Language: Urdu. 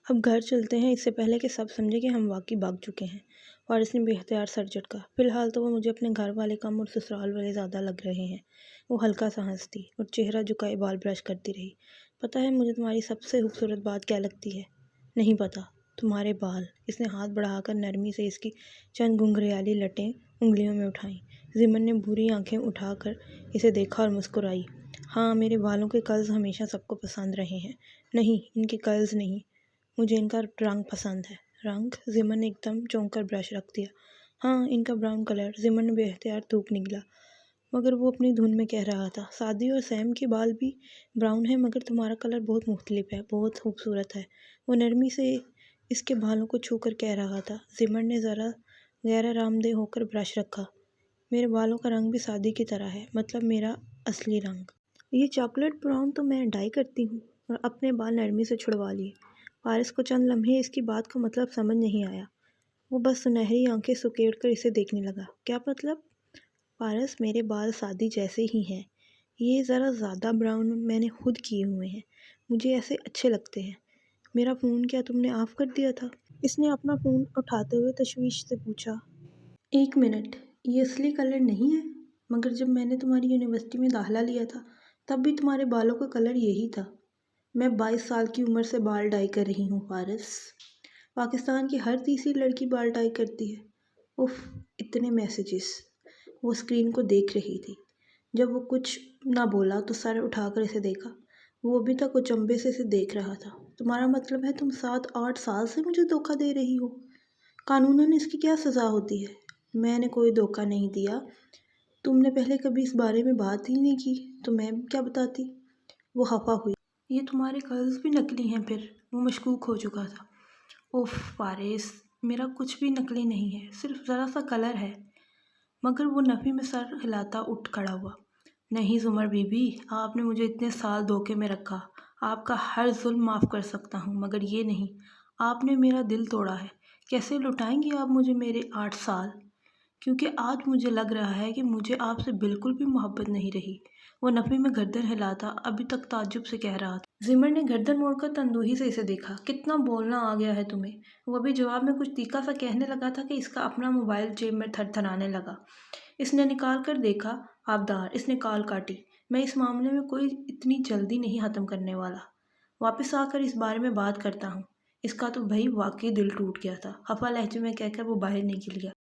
اب گھر چلتے ہیں اس سے پہلے کہ سب سمجھے کہ ہم واقعی بھاگ چکے ہیں۔ فارس نے بے اختیار سر جھٹکا۔ فی الحال تو وہ مجھے اپنے گھر والے کم اور سسرال والے زیادہ لگ رہے ہیں۔ وہ ہلکا سا ہنستی اور چہرہ جھکائے بال برش کرتی رہی۔ پتہ ہے مجھے تمہاری سب سے خوبصورت بات کیا لگتی ہے؟ نہیں پتہ۔ تمہارے بال۔ اس نے ہاتھ بڑھا کر نرمی سے اس کی چند گھنگریالی لٹیں انگلیوں میں اٹھائیں۔ زمن نے بھوری آنکھیں اٹھا کر اسے دیکھا اور مسکرائی۔ ہاں، میرے بالوں کے کرلز ہمیشہ سب کو پسند رہے ہیں۔ نہیں، ان کے کرلز نہیں، مجھے ان کا رنگ پسند ہے۔ رنگ؟ زمن نے ایک دم چونک کر برش رکھ دیا۔ ہاں، ان کا براؤن کلر۔ زمن نے بے اختیار تھوک نگلا، مگر وہ اپنی دھن میں کہہ رہا تھا، سادی اور سیم کے بال بھی براؤن ہیں، مگر تمہارا کلر بہت مختلف ہے، بہت خوبصورت ہے۔ وہ نرمی سے اس کے بالوں کو چھو کر کہہ رہا تھا۔ زمن نے ذرا غیر آرام دہ ہو کر برش رکھا۔ میرے بالوں کا رنگ بھی سادی کی طرح ہے، مطلب میرا اصلی رنگ۔ یہ چاکلیٹ براؤن تو میں ڈائی کرتی ہوں۔ اور اپنے بال نرمی سے چھڑوا لیے۔ فارس کو چند لمحے اس کی بات کا مطلب سمجھ نہیں آیا۔ وہ بس سنہری آنکھیں سکیڑ کر اسے دیکھنے لگا۔ کیا مطلب؟ فارس، میرے بال سادی جیسے ہی ہیں۔ یہ ذرا زیادہ براؤن میں نے خود کیے ہوئے ہیں، مجھے ایسے اچھے لگتے ہیں۔ میرا فون کیا تم نے آف کر دیا تھا؟ اس نے اپنا فون اٹھاتے ہوئے تشویش سے پوچھا۔ ایک منٹ، یہ اصلی کلر نہیں ہے؟ مگر جب میں نے تمہاری یونیورسٹی میں داخلہ لیا تھا تب بھی تمہارے بالوں کا کلر یہی تھا۔ میں 22 سال کی عمر سے بال ڈائی کر رہی ہوں فارس۔ پاکستان کی ہر تیسری لڑکی بال ڈائی کرتی ہے۔ اف، اتنے میسیجز۔ وہ اسکرین کو دیکھ رہی تھی۔ جب وہ کچھ نہ بولا تو سر اٹھا کر اسے دیکھا۔ وہ ابھی تک اچنبھے سے اسے دیکھ رہا تھا۔ تمہارا مطلب ہے تم 7-8 سال سے مجھے دھوکہ دے رہی ہو؟ قانوناً اس کی کیا سزا ہوتی ہے؟ میں نے کوئی دھوکہ نہیں دیا۔ تم نے پہلے کبھی اس بارے میں بات ہی نہیں کی تو میں کیا بتاتی؟ وہ خفا ہوئی۔ یہ تمہارے کرلز بھی نکلی ہیں پھر؟ وہ مشکوک ہو چکا تھا۔ اوف فارس، میرا کچھ بھی نکلی نہیں ہے، صرف ذرا سا کلر ہے۔ مگر وہ نفی میں سر ہلاتا اٹھ کھڑا ہوا۔ نہیں زمر بی بی، آپ نے مجھے اتنے سال دھوکے میں رکھا۔ آپ کا ہر ظلم معاف کر سکتا ہوں، مگر یہ نہیں۔ آپ نے میرا دل توڑا ہے۔ کیسے لوٹائیں گی آپ مجھے میرے 8 سال؟ کیونکہ آج مجھے لگ رہا ہے کہ مجھے آپ سے بالکل بھی محبت نہیں رہی۔ وہ نفی میں گردن ہلاتا ابھی تک تعجب سے کہہ رہا تھا۔ زمر نے گردن موڑ کر تندوہی سے اسے دیکھا۔ کتنا بولنا آ گیا ہے تمہیں؟ وہ ابھی جواب میں کچھ تیکھا سا کہنے لگا تھا کہ اس کا اپنا موبائل جیب میں تھر تھرانے لگا۔ اس نے نکال کر دیکھا۔ آبدار، اس نے کال کاٹی۔ میں اس معاملے میں کوئی اتنی جلدی نہیں ختم کرنے والا۔ واپس آ کر اس بارے میں بات کرتا ہوں۔ اس کا تو بھئی واقعی دل ٹوٹ گیا تھا، خفا لہجے میں کہہ کر وہ باہر نکل گیا۔